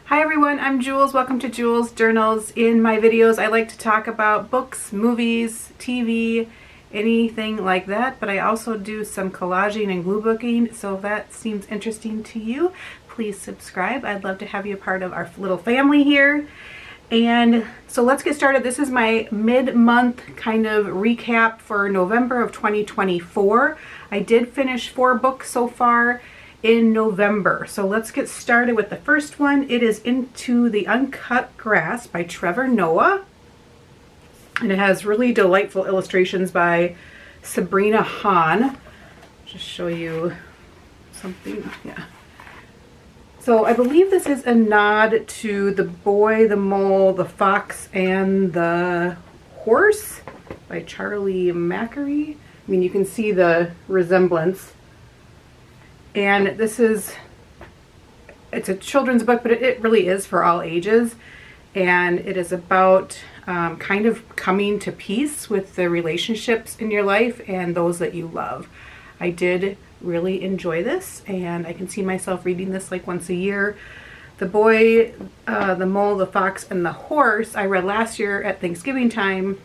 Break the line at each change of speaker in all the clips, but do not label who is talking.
Hi everyone, I'm Jules. Welcome to Jules Journals. In my videos, I like to talk about books, movies, TV, anything like that, but I also do some collaging and glue booking, so if that seems interesting to you, please subscribe. I'd love to have you a part of our little family here. And so let's get started. This is my mid-month kind of recap for November of 2024. I did finish 4 books so far in November. So let's get started with the first one. It is Into the Uncut Grass by Trevor Noah. And it has really delightful illustrations by Sabrina Hahn. Just show you something. Yeah. So I believe this is a nod to The Boy, the Mole, the Fox, and the Horse by Charlie Mackery. I mean, you can see the resemblance. And this is, it's a children's book, but it really is for all ages. And it is about kind of coming to peace with the relationships in your life and those that you love. I did really enjoy this, and I can see myself reading this like once a year. The Boy, the Mole, the Fox, and the Horse I read last year at Thanksgiving time,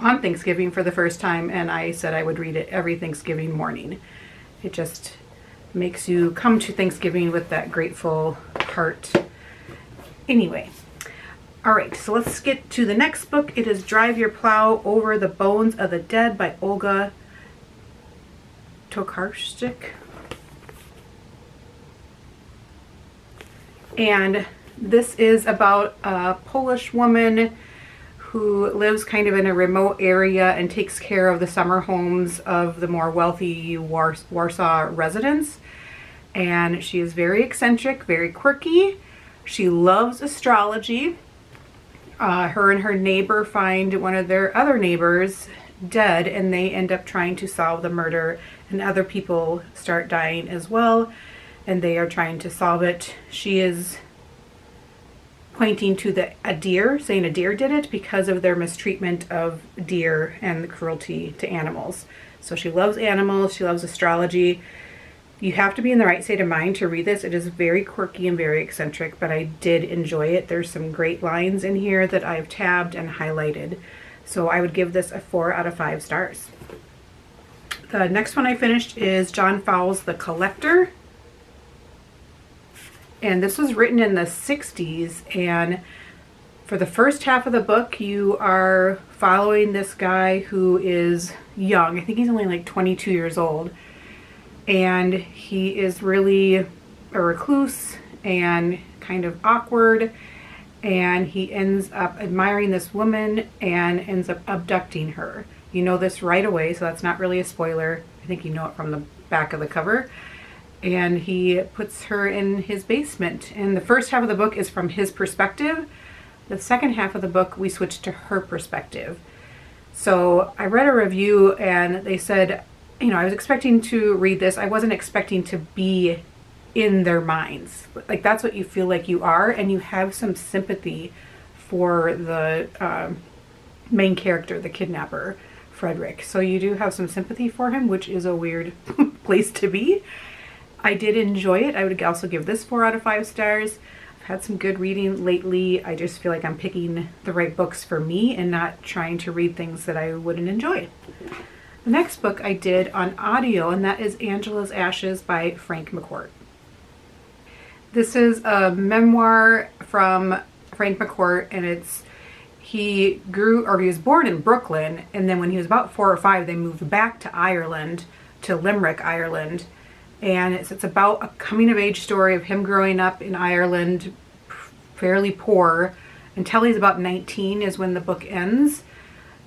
on Thanksgiving for the first time, and I said I would read it every Thanksgiving morning. It just makes you come to Thanksgiving with that grateful heart. Anyway, all right, so let's get to the next book. It is Drive Your Plow Over the Bones of the Dead by Olga Tokarczuk. And this is about a Polish woman who lives kind of in a remote area and takes care of the summer homes of the more wealthy Warsaw residents. And she is very eccentric, very quirky. She loves astrology. Her and her neighbor find one of their other neighbors dead, and they end up trying to solve the murder, and other people start dying as well, and they are trying to solve it. She is pointing to a deer, saying a deer did it because of their mistreatment of deer and the cruelty to animals. So she loves animals, she loves astrology. You have to be in the right state of mind to read this. It is very quirky and very eccentric, but I did enjoy it. There's some great lines in here that I've tabbed and highlighted. So I would give this a 4 out of 5 stars. The next one I finished is John Fowles' The Collector. And this was written in the 60s, and for the first half of the book you are following this guy who is young. I think he's only like 22 years old, and he is really a recluse and kind of awkward, and he ends up admiring this woman and ends up abducting her. You know this right away, so that's not really a spoiler. I think you know it from the back of the cover. And he puts her in his basement. And the first half of the book is from his perspective. The second half of the book, we switch to her perspective. So I read a review and they said, you know, I was expecting to read this. I wasn't expecting to be in their minds. Like, that's what you feel like you are, and you have some sympathy for the main character, the kidnapper, Frederick. So you do have some sympathy for him, which is a weird place to be. I did enjoy it. I would also give this 4 out of 5 stars. I've had some good reading lately. I just feel like I'm picking the right books for me and not trying to read things that I wouldn't enjoy. The next book I did on audio, and that is Angela's Ashes by Frank McCourt. This is a memoir from Frank McCourt, and he was born in Brooklyn, and then when he was about 4 or 5, they moved back to Ireland, to Limerick, Ireland. And it's about a coming-of-age story of him growing up in Ireland, fairly poor, until he's about 19 is when the book ends.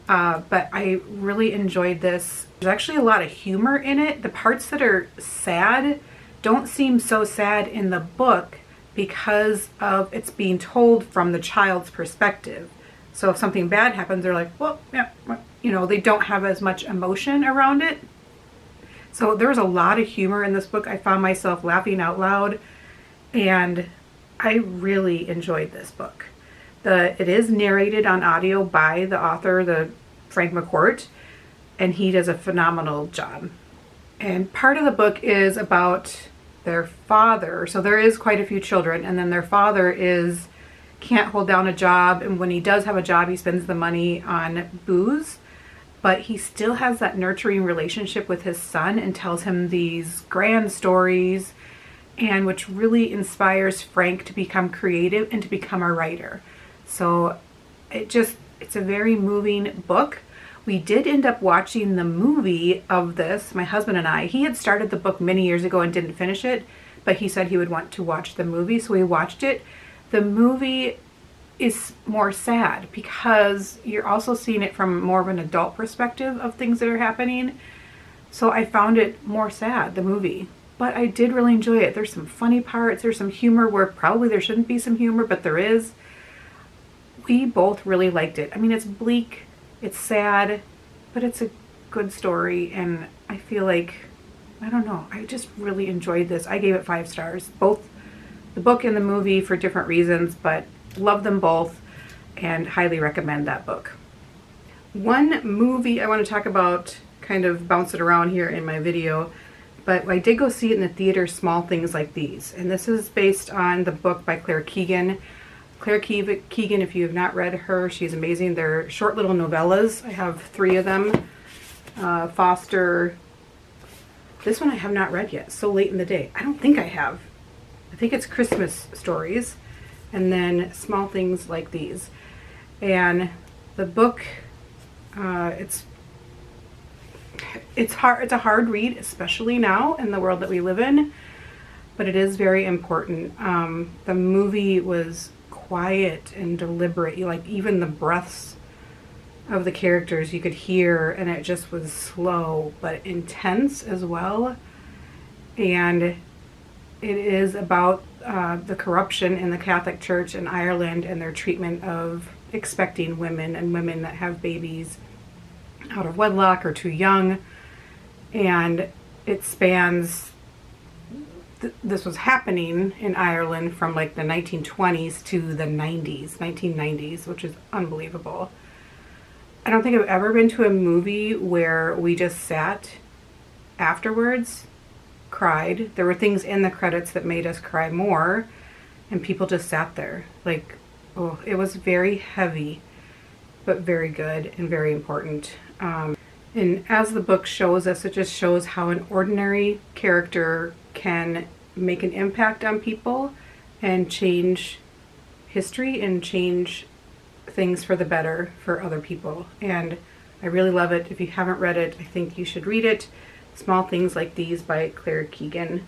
But I really enjoyed this. There's actually a lot of humor in it. The parts that are sad don't seem so sad in the book because of it's being told from the child's perspective. So if something bad happens, they're like, well, yeah, you know, they don't have as much emotion around it. So there's a lot of humor in this book. I found myself laughing out loud, and I really enjoyed this book. It is narrated on audio by the author, the Frank McCourt, and he does a phenomenal job. And part of the book is about their father, so there is quite a few children, and then their father can't hold down a job, and when he does have a job, he spends the money on booze, but he still has that nurturing relationship with his son and tells him these grand stories, and which really inspires Frank to become creative and to become a writer. So it's a very moving book. We did end up watching the movie of this, my husband and I. He had started the book many years ago and didn't finish it, but he said he would want to watch the movie, so we watched it. The movie is more sad because you're also seeing it from more of an adult perspective of things that are happening. So I found it more sad, the movie. But I did really enjoy it. There's some funny parts, there's some humor where probably there shouldn't be some humor, but there is. We both really liked it. I mean, it's bleak, it's sad, but it's a good story, and I feel like, I don't know, I just really enjoyed this. I gave it 5 stars, both the book and the movie for different reasons, but love them both and highly recommend that book. One movie I want to talk about, kind of bounce it around here in my video, but I did go see it in the theater, Small Things Like These, and this is based on the book by Claire Keegan. Claire Keegan, if you have not read her, she's amazing. They're short little novellas. I have 3 of them. Foster. This one I have not read yet. So late in the day. I don't think I have. I think it's Christmas Stories. And then Small Things Like These. And the book, it's hard. It's a hard read, especially now in the world that we live in. But it is very important. The movie was quiet and deliberate. Like, even the breaths of the characters you could hear, and it just was slow but intense as well. And it is about the corruption in the Catholic Church in Ireland and their treatment of expecting women and women that have babies out of wedlock or too young. And it spans, this was happening in Ireland from like the 1920s to the 1990s, which is unbelievable. I don't think I've ever been to a movie where we just sat afterwards, cried. There were things in the credits that made us cry more, and people just sat there. Like, oh, it was very heavy, but very good and very important. And as the book shows us, it just shows how an ordinary character can make an impact on people and change history and change things for the better for other people. And I really love it. If you haven't read it, I think you should read it. Small Things Like These by Claire Keegan.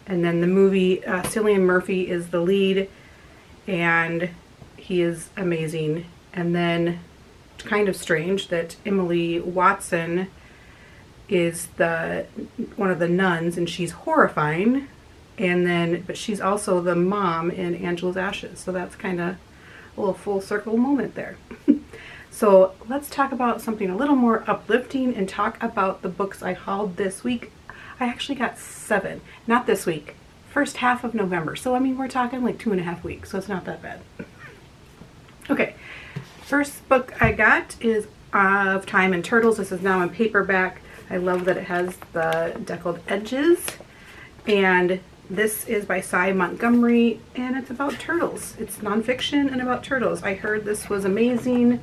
And then the movie, Cillian Murphy is the lead, and he is amazing. And then it's kind of strange that Emily Watson is one of the nuns, and she's horrifying, but she's also the mom in Angela's Ashes, so that's kind of a little full circle moment there. So let's talk about something a little more uplifting and talk about the books I hauled this week. I actually got 7, not this week, first half of November, so I mean we're talking like 2.5 weeks, so it's not that bad. Okay, first book I got is Of Time and Turtles. This is now in paperback. I love that it has the deckled edges, and this is by Cy Montgomery, and it's about turtles. It's nonfiction and about turtles. I heard this was amazing,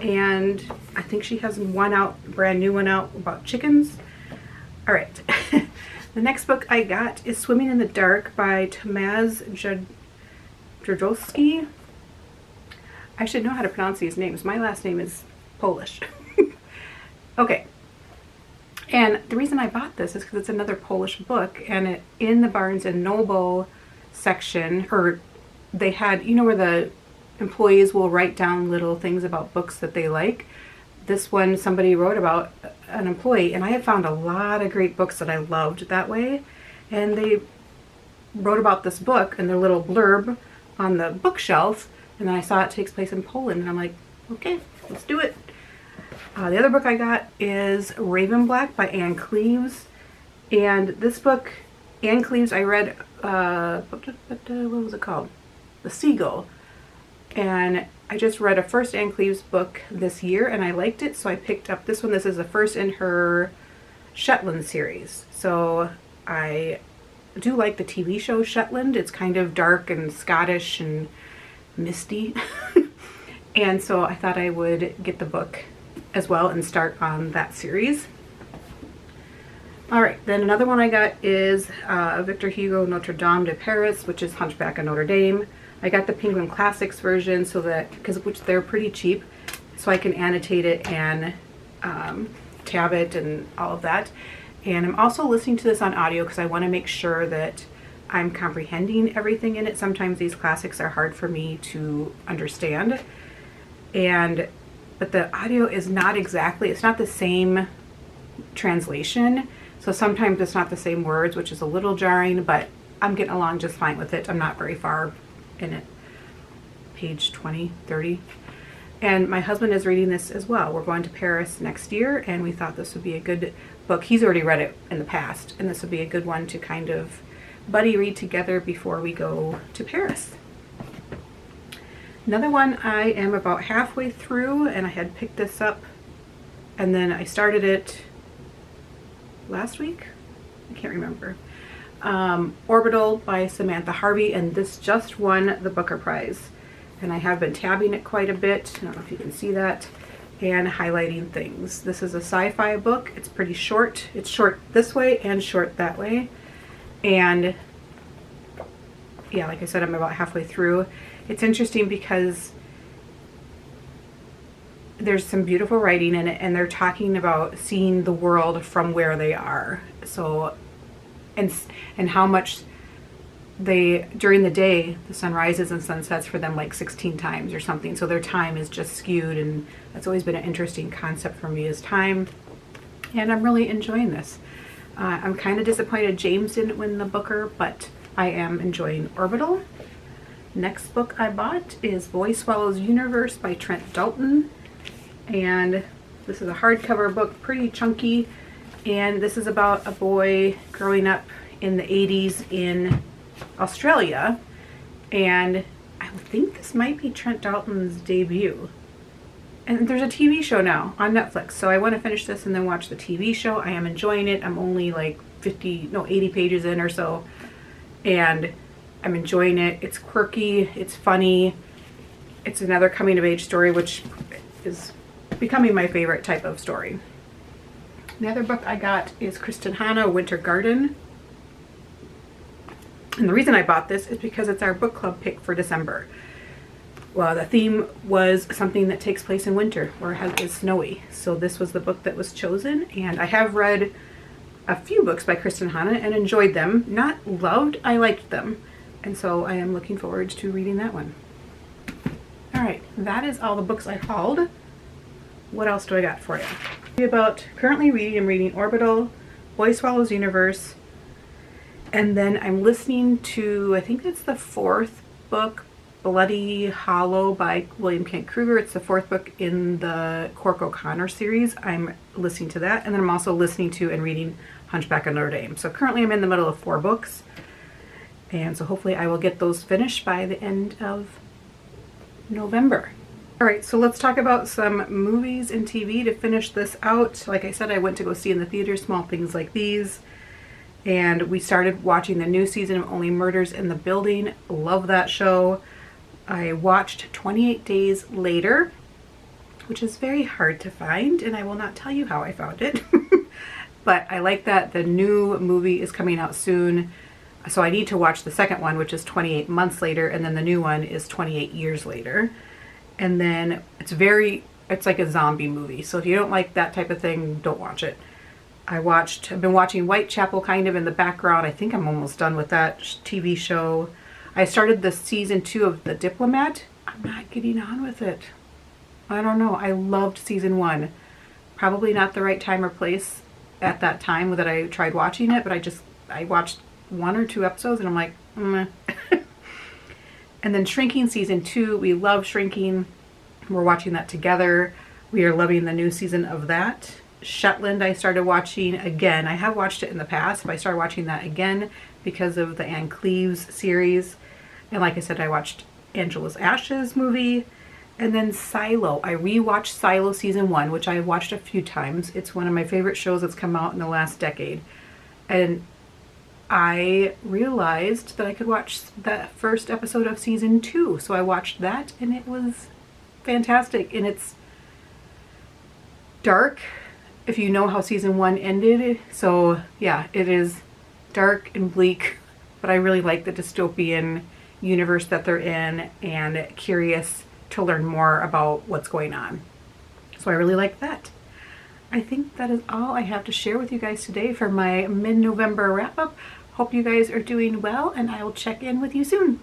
and I think she has brand new one out about chickens. All right. The next book I got is Swimming in the Dark by Tomasz Drojowski. I should know how to pronounce these names. My last name is Polish. Okay. And the reason I bought this is because it's another Polish book, and in the Barnes & Noble section, or they had, you know, where the employees will write down little things about books that they like. This one, somebody wrote about an employee, and I have found a lot of great books that I loved that way, and they wrote about this book in their little blurb on the bookshelf, and then I saw it takes place in Poland, and I'm like, okay, let's do it. The other book I got is Raven Black by Anne Cleeves, and this book, Anne Cleeves, I read, what was it called? The Seagull, and I just read a first Anne Cleeves book this year, and I liked it, so I picked up this one. This is the first in her Shetland series, so I do like the TV show Shetland. It's kind of dark and Scottish and misty. And so I thought I would get the book as well and start on that series. All right, then another one I got is Victor Hugo Notre Dame de Paris, which is Hunchback of Notre Dame. I got the Penguin Classics version so that, which they're pretty cheap, so I can annotate it and tab it and all of that. And I'm also listening to this on audio because I want to make sure that I'm comprehending everything in it. Sometimes these classics are hard for me to understand. But the audio is not exactly, it's not the same translation. So sometimes it's not the same words, which is a little jarring, but I'm getting along just fine with it. I'm not very far in it. Page 20, 30. And my husband is reading this as well. We're going to Paris next year, and we thought this would be a good book. He's already read it in the past, and this would be a good one to kind of buddy read together before we go to Paris. Another one I am about halfway through, and I had picked this up, and then I started it last week? I can't remember. Orbital by Samantha Harvey, and this just won the Booker Prize. And I have been tabbing it quite a bit. I don't know if you can see that. And highlighting things. This is a sci-fi book. It's pretty short. It's short this way and short that way. And yeah, like I said, I'm about halfway through. It's interesting because there's some beautiful writing in it, and they're talking about seeing the world from where they are. So, and how much they, during the day, the sun rises and sunsets for them like 16 times or something. So their time is just skewed, and that's always been an interesting concept for me, is time. And I'm really enjoying this. I'm kind of disappointed James didn't win the Booker, but I am enjoying Orbital. Next book I bought is Boy Swallows Universe by Trent Dalton. And this is a hardcover book, pretty chunky. And this is about a boy growing up in the 80s in Australia. And I think this might be Trent Dalton's debut. And there's a TV show now on Netflix. So I want to finish this and then watch the TV show. I am enjoying it. I'm only like 80 pages in or so. And I'm enjoying it. It's quirky. It's funny. It's another coming of age story, which is becoming my favorite type of story. The other book I got is Kristen Hanna, Winter Garden. And the reason I bought this is because it's our book club pick for December. Well, the theme was something that takes place in winter, where it is snowy. So this was the book that was chosen. And I have read a few books by Kristen Hanna and enjoyed them. Not loved, I liked them. And so I am looking forward to reading that one. All right, that is all the books I hauled. What else do I got for you? Currently I'm reading Orbital, Boy Swallows Universe, and then I'm listening to, I think it's the fourth book, Bloody Hollow by William Kent Kruger. It's the fourth book in the Cork O'Connor series. I'm listening to that, and then I'm also listening to and reading Hunchback of Notre Dame. So currently I'm in the middle of 4 books, and so hopefully I will get those finished by the end of November. All right, so let's talk about some movies and TV to finish this out. Like I said, I went to go see in the theater Small Things Like These, and we started watching the new season of Only Murders in the Building. Love that show. I watched 28 Days Later, which is very hard to find, and I will not tell you how I found it. But I like that the new movie is coming out soon. So I need to watch the second one, which is 28 Months Later, and then the new one is 28 Years Later. And then it's like a zombie movie. So if you don't like that type of thing, don't watch it. I've been watching Whitechapel kind of in the background. I think I'm almost done with that TV show. I started the season 2 of The Diplomat. I'm not getting on with it. I don't know. I loved season 1. Probably not the right time or place at that time that I tried watching it, but I watched 1 or 2 episodes and I'm like, meh. And then Shrinking season 2, we love Shrinking. We're watching that together. We are loving the new season of that. Shetland I started watching again. I have watched it in the past, but I started watching that again because of the Anne Cleeves series. And like I said, I watched Angela's Ashes movie. And then Silo. I rewatched Silo season 1, which I have watched a few times. It's one of my favorite shows that's come out in the last decade. And I realized that I could watch the first episode of season 2. So I watched that and it was fantastic. And it's dark, if you know how season 1 ended. So yeah, it is dark and bleak, but I really like the dystopian universe that they're in and curious to learn more about what's going on. So I really like that. I think that is all I have to share with you guys today for my mid-November wrap-up. Hope you guys are doing well, and I will check in with you soon.